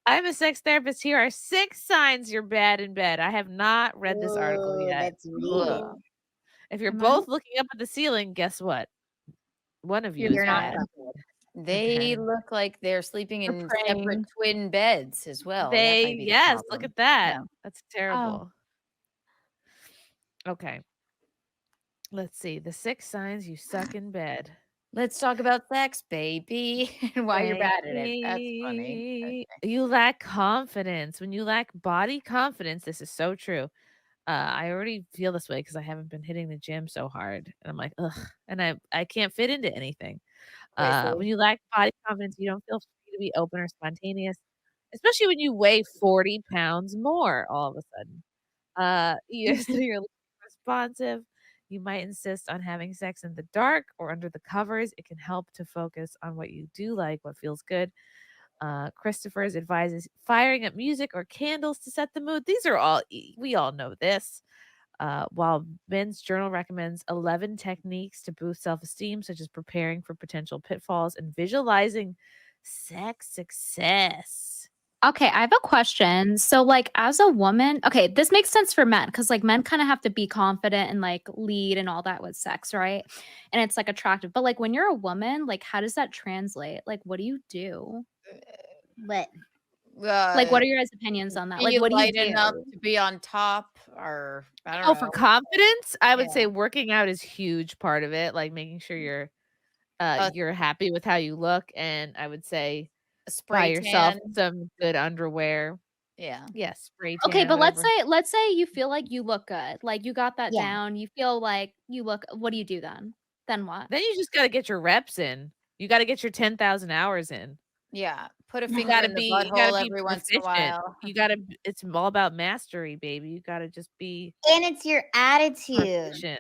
I'm a sex therapist. Here are 6 signs you're bad in bed. I have not read this article Ooh, yet. let's read it. Ugh. If you're Am I? both looking up at the ceiling, guess what? One of you You're is You're not bad. bad. fucking. You're They bad. look like they're sleeping You're in separate praying. twin beds as well. That They might be the yes, look problem. at that. Yeah. That's Oh, terrible. Okay. Let's see. The 6 signs you suck in bed. Let's talk about sex, baby, and why you're bad at it. That's funny. Baby. Okay. You lack confidence. When you lack body confidence, this is so true. I already feel this way because I haven't been hitting the gym so hard, and I'm like, ugh, and I can't fit into anything. Chrissy. When you lack body confidence, you don't feel free to be open or spontaneous, especially when you weigh 40 pounds more all of a sudden. So you're less responsive. You might insist on having sex in the dark or under the covers. It can help to focus on what you do like, what feels good. Christopher's advises firing up music or candles to set the mood. These are all, we all know this. While Men's Journal recommends 11 techniques to boost self esteem, such as preparing for potential pitfalls and visualizing sex success. okay. I have a question. So, like, as a woman, okay, this makes sense for men because, like, men kind of have to be confident and like lead and all that with sex, right? And it's like attractive. But like, when you're a woman, like, how does that translate? Like, what do you do? But Like, what Uh, are your guys' opinions on that? Like, be what do you light enough do? to be on top, or I don't Oh, for know. confidence, I would Yeah. say working out is huge part of it, like making sure A, you're happy with how you look, and I would say a buy spray yourself tan. some good underwear. Yeah. Yes, spray Okay, tan, but whatever. let's say you feel like you look good. Like you got that yeah, down. You feel like you look what do you do then? Then what? Then you just gotta get your reps in. You gotta get your 10,000 hours in. Yeah. Put a You finger gotta in the be you gotta butthole be every once in a proficient. while. You gotta b It's all about mastery, baby. You gotta just be and it's your attitude. proficient.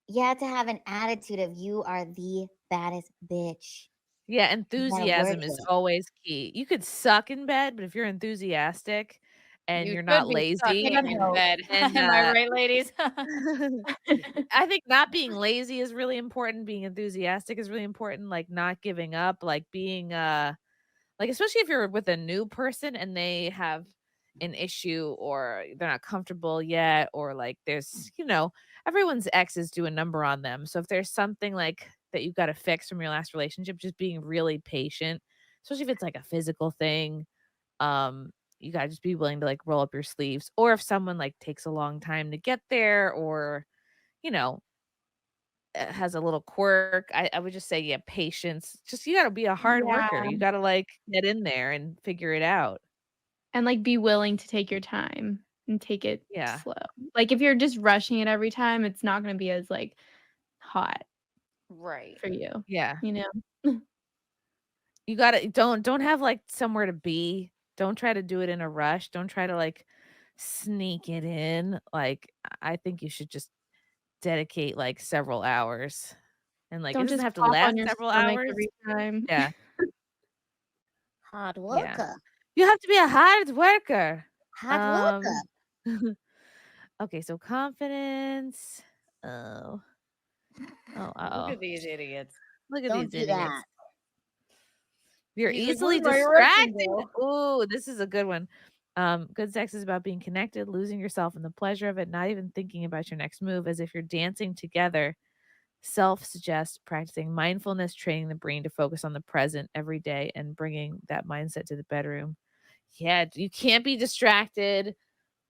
You have to have an attitude of you are the baddest bitch. Yeah, You gotta work enthusiasm is it. always key. You could suck in bed, but if you're enthusiastic and You you're should not be lazy sucking That in helps. bed. and, Am I right, ladies? I think not being lazy is really important, being enthusiastic is really important, like, not giving up, like, being, like, especially if you're with a new person and they have an issue or they're not comfortable yet or, like, everyone's exes do a number on them, so if there's something, like, that you've gotta fix from your last relationship, just being really patient, especially if it's, like, a physical thing, um, you gotta just be willing to, like, roll up your sleeves, or if someone, like, takes a long time to get there or, you know, has a little quirk, I would just say, yeah, patience. Just you gotta be a hard Yeah, worker. You gotta, like, get in there and figure it out. And, like, be willing to take your time and take it Yeah. slow. Like, if you're just rushing it every time, it's not gonna be as, like, hot Right. for you, Yeah. you know? You gotta don't have, like, somewhere to be. Don't try to do it in a rush. Don't try to, like, sneak it in. Like, I think you should just dedicate, like, several hours. And, like, it Don't doesn't just have to pop on last your several stomach hours. every time. Yeah. Hard Yeah. worker. You have to be a hard worker. Hard worker. Um, okay, so confidence. Oh. Oh, Look uh-oh. at these idiots. Look at Don't these do that. idiots. You're He's like, "What easily am I rushing, distracted. girl?" Ooh, this is a good one. Good sex is about being connected, losing yourself in the pleasure of it, not even thinking about your next move as if you're dancing together. Self-suggest practicing mindfulness, training the brain to focus on the present every day and bringing that mindset to the bedroom. Yeah, you can't be distracted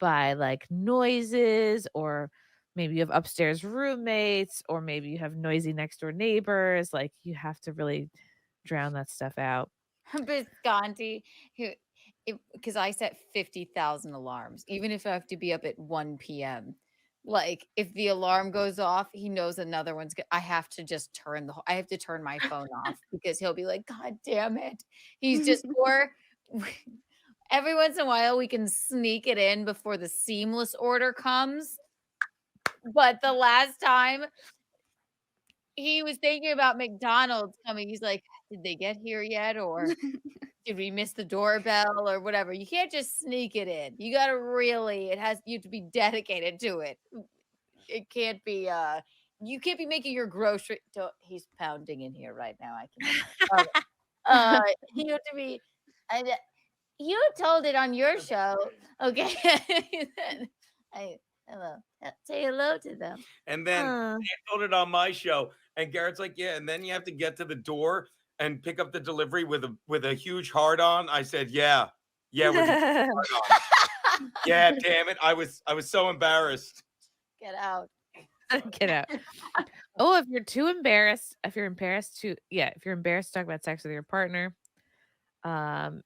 by, like, noises or maybe you have upstairs roommates or maybe you have noisy next door neighbors, like, you have to really drown that stuff out. Bisconti, who, because I set 50,000 alarms, even if I have to be up at 1 p.m. Like, if the alarm goes off, he knows another one's I have to just I have to turn my phone off because he'll be like, God damn it. He's just, or every once in a while we can sneak it in before the seamless order comes. But the last time he was thinking about McDonald's coming, he's like, did they get here yet? Or did we miss the doorbell or whatever? You can't just sneak it in. You gotta really, you have to be dedicated to it. It can't be you can't be making your he's pounding in here right now. I can hear. You have to be, You told it on your show. Okay. Hello. Say hello to them. And then I told it on my show, and Garrett's like, yeah. And then you have to get to the door and pick up the delivery with a huge heart on. I said, yeah, with a heart on. Yeah, damn it. I was so embarrassed. Get out. Get out. Oh, if you're embarrassed to talk about sex with your partner,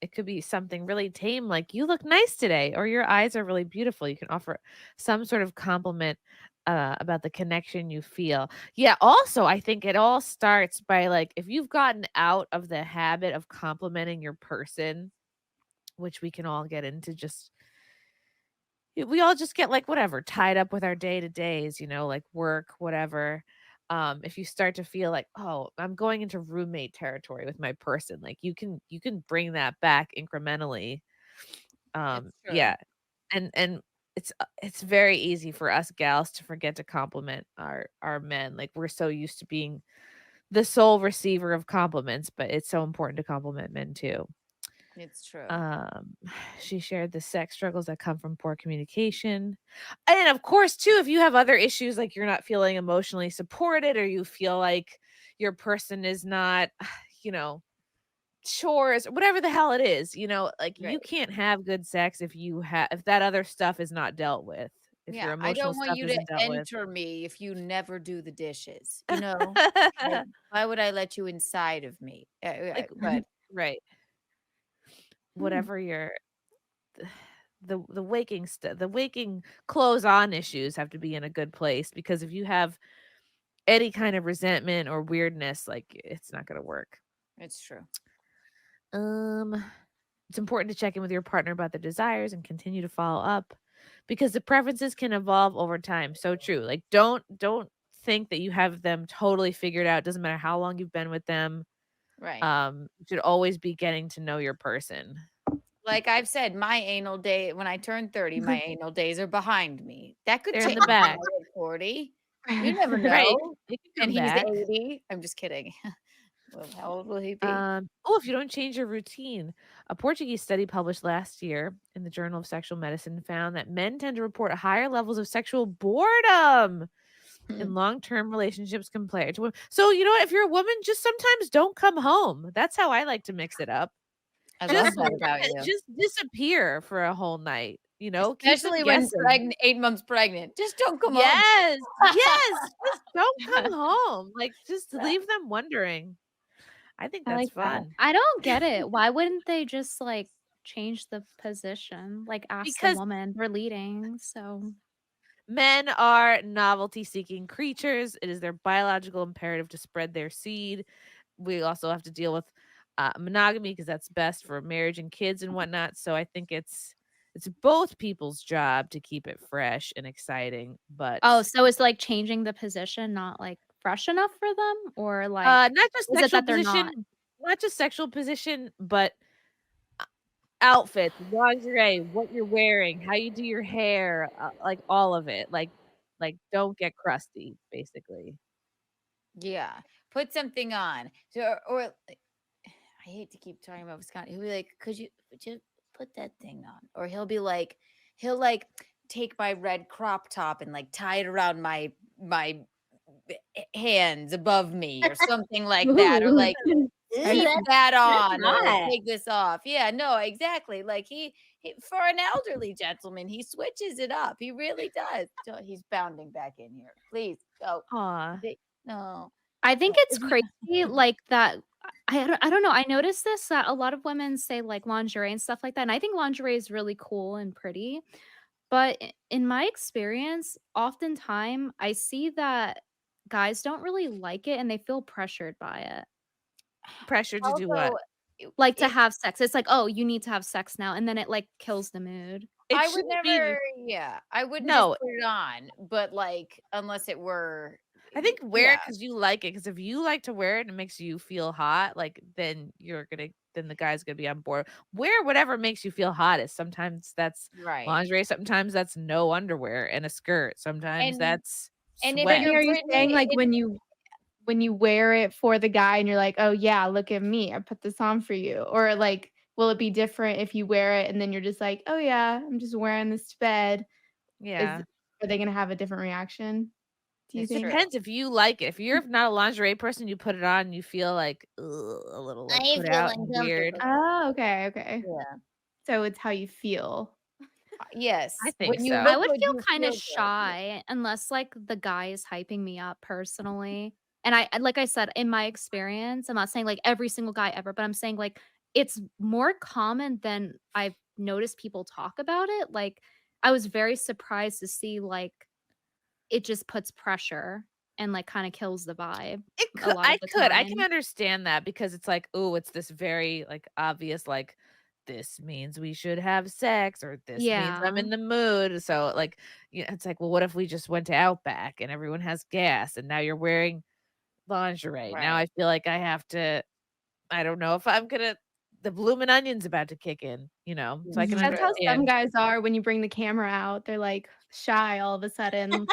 it could be something really tame like you look nice today or your eyes are really beautiful. You can offer some sort of compliment about the connection you feel. Yeah, also I think it all starts by like if you've gotten out of the habit of complimenting your person, which we can all get into, just we all just get like whatever tied up with our day-to-days, like work, whatever. If you start to feel like, oh, I'm going into roommate territory with my person, like you can bring that back incrementally. It's true. Yeah. And it's very easy for us gals to forget to compliment our men. Like we're so used to being the sole receiver of compliments, but it's so important to compliment men too. It's true. She shared the sex struggles that come from poor communication. And of course, too, if you have other issues like you're not feeling emotionally supported or you feel like your person is not, chores, whatever the hell it is, like you Right. can't have good sex if that other stuff is not dealt with. If your Yeah, I emotional don't want stuff you to isn't dealt with. enter me if you never do the dishes. Like, why would I let you inside of me? Like, But right. Whatever your the waking clothes on issues have to be in a good place, because if you have any kind of resentment or weirdness, like it's not going to work. it's true. It's important to check in with your partner about their desires and continue to follow up, because the preferences can evolve over time. So true. Like don't think that you have them totally figured out. Doesn't matter how long you've been with them. Right. You should always be getting to know your person. Like I've said, my anal day when I turn 30, my anal days are behind me. That could They're in change the back. when I hit 40. You never Right. know. It can And come he's back. 80. I'm just kidding. Well, how old will he be? If you don't change your routine, a Portuguese study published last year in the Journal of Sexual Medicine found that men tend to report higher levels of sexual boredom in long-term relationships compared to women. So you know what? If you're a woman, just sometimes don't come home. That's how I like to mix it up. I love that about you. Just disappear for a whole night. Keep them Especially when guessing. 8 months pregnant. Just don't come home. Yes, just don't come home. Like just leave them wondering. I think I that's like that. fun. I don't get it. Why wouldn't they just like change the position? Like ask Because the woman. They're leading, so men are novelty-seeking creatures. It is their biological imperative to spread their seed. We also have to deal with monogamy because that's best for marriage and kids and whatnot. So I think it's both people's job to keep it fresh and exciting. But so it's like changing the position, not like fresh enough for them, or like not just is it sexual that they're not? position, not just sexual position, but outfits, lingerie, what you're wearing, how you do your hair, like all of it. Like don't get crusty, basically. Yeah. Put something on. So, or I hate to keep talking about Wisconsin. He'll be like, would you put that thing on? Or he'll take my red crop top and like tie it around my hands above me or something like that. Or like keep that on or hot. take this off. Yeah, no, exactly. Like he for an elderly gentleman, he switches it up. He really does. So he's bounding back in here. Please go. Aw. No. I think it's crazy like that. I don't know. I noticed this that a lot of women say like lingerie and stuff like that. And I think lingerie is really cool and pretty. But in my experience, oftentimes I see that guys don't really like it and they feel pressured by it. Pressure to do what? Also, Like to have sex. It's like, oh, you need to have sex now. And then it like kills the mood. It I would shouldn't be. never, I wouldn't No. just put it on, but like, unless it were, I think wear it yeah. because you like it. Because if you like to wear it and it makes you feel hot, like then the guy's gonna be on board. Wear whatever makes you feel hottest. Sometimes that's Right. lingerie. Sometimes that's no underwear and a skirt. Sometimes And- that's and if sweat. you're Are you Brittany, saying like when you wear it for the guy and you're like, oh yeah, look at me, I put this on for you, or like will it be different if you wear it and then you're just like, oh yeah, I'm just wearing this to bed? Yeah. Are they gonna have a different reaction? Do you It's think? true. Depends if you like it. If you're not a lingerie person, you put it on and you feel like a little like I put feel out and weird. uncomfortable. Oh, okay. Yeah. So it's how you feel. Yes. I think When you so. look I would good, feel you kind feel of good. shy unless like the guy is hyping me up personally. And like I said, in my experience, I'm not saying like every single guy ever, but I'm saying like it's more common than I've noticed people talk about it. Like I was very surprised to see like it just puts pressure and like kind of kills the vibe It a could lot of the I can time. understand that because it's like, oh, it's this very like obvious like this means we should have sex or this means I'm Yeah. in the mood. So like it's like, well, what if we just went to Outback and everyone has gas and now you're wearing lingerie. Now Right. I feel like I have to I don't know if I'm gonna the bloomin' onion's about to kick in, so I can That's how some understand. guys are when you bring the camera out. They're like shy all of a sudden. You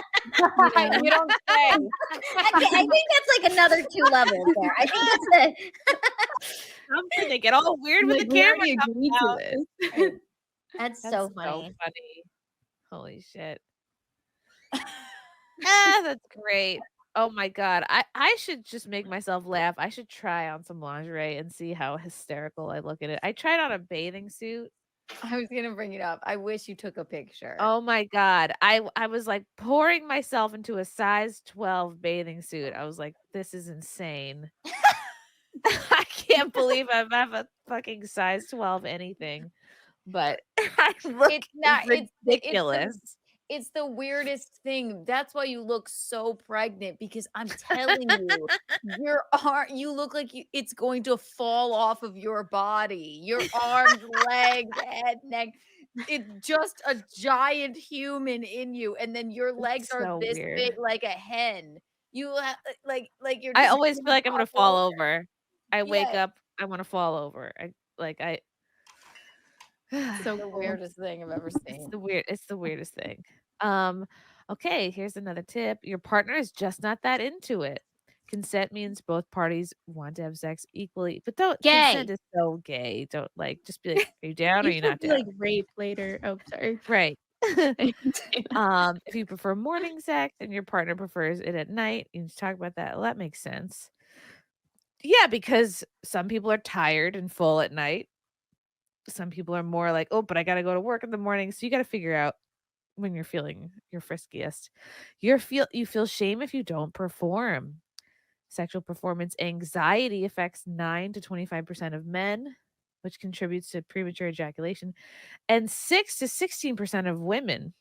don't say. I think that's like another 2 levels there. I think that's Something they get all weird with the Like, we camera already coming agreed to out. this. that's That's so so funny. funny. Holy shit. That's great. Oh my god. I should just make myself laugh. I should try on some lingerie and see how hysterical I look in it. I tried on a bathing suit. I was gonna bring it up. I wish you took a picture. Oh my god. I was like pouring myself into a size 12 bathing suit. I was like, this is insane. I can't believe I have a fucking size 12 anything. But I look It's not. ridiculous. It's the weirdest thing. That's why you look so pregnant because I'm telling you, you look like it's going to fall off of your body. Your arms, legs, head, neck. It's just a giant human in you, and then your legs are so this weird. big, like a hen. You like you're. I Just always feel like I'm gonna fall over. I wake Yeah. up, I wanna fall over. So The cool. weirdest thing I've ever seen. It's the weirdest thing. Okay, here's another tip. Your partner is just not that into it. Consent means both parties want to have sex equally, but don't consent Gay. is so gay. Don't just be like, are you down or are You you should not be down? like rape later. Oh, sorry. Right. If you prefer morning sex and your partner prefers it at night, you just talk about that. Well, that makes sense. Yeah, because some people are tired and full at night. Some people are more like, oh, but I got to go to work in the morning. So you got to figure out when you're feeling your friskiest. You feel shame if you don't perform. Sexual performance anxiety affects 9 to 25% of men, which contributes to premature ejaculation, and 6 to 16% of women.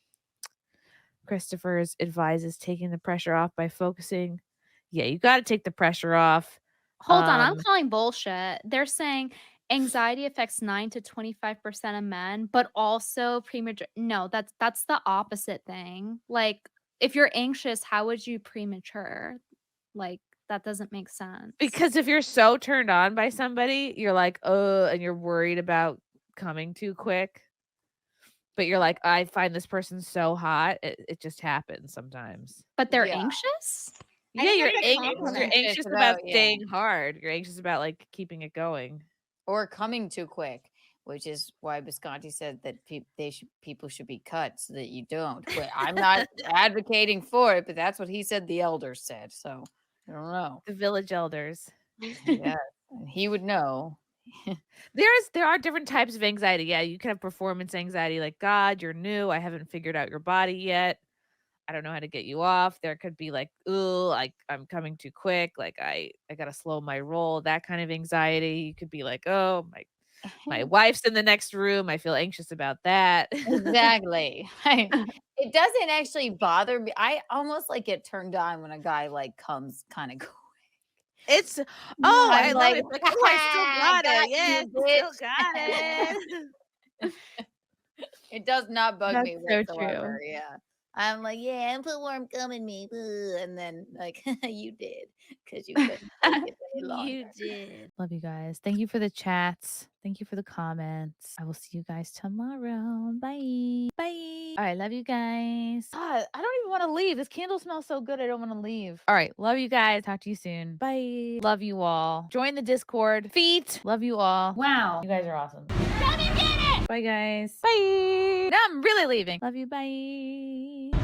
Christopher's advises taking the pressure off by focusing. Yeah, you got to take the pressure off. Hold on, I'm calling bullshit. They're saying anxiety affects 9 to 25% of men, but also premature. No, that's the opposite thing. Like, if you're anxious, how would you premature? Like, that doesn't make sense. Because if you're so turned on by somebody, you're like, oh, and you're worried about coming too quick. But you're like, I find this person so hot. It just happens sometimes. But they're Yeah. anxious? Yeah, think you're that's a compliment. you're anxious about staying hard. You're anxious about like keeping it going. Or coming too quick, which is why Visconti said that people should be cut so that you don't. But I'm not advocating for it, but that's what he said. The elders said, so I don't know. The village elders. Yeah, and he would know. There are different types of anxiety. Yeah, you can have performance anxiety, like God, you're new. I haven't figured out your body yet. I don't know how to get you off. There could be like, ooh, like I'm coming too quick. Like I gotta slow my roll. That kind of anxiety. You could be like, oh, my wife's in the next room. I feel anxious about that. Exactly. It doesn't actually bother me. I almost like get turned on when a guy like comes kind of quick. It's I love it. It's like, oh, I still got it. Yes, still got it. It does not bug me That's so whatsoever. true. Yeah. I'm like, yeah, and put warm cum in me. And then like you did because you couldn't take it any longer. You did. Love you guys. Thank you for the chats. Thank you for the comments. I will see you guys tomorrow. Bye. Bye. All right. Love you guys. God, I don't even want to leave. This candle smells so good. I don't want to leave. All right. Love you guys. Talk to you soon. Bye. Love you all. Join the Discord. Feet. Love you all. Wow. You guys are awesome. Bye, guys. Bye. Now I'm really leaving. Love you. Bye.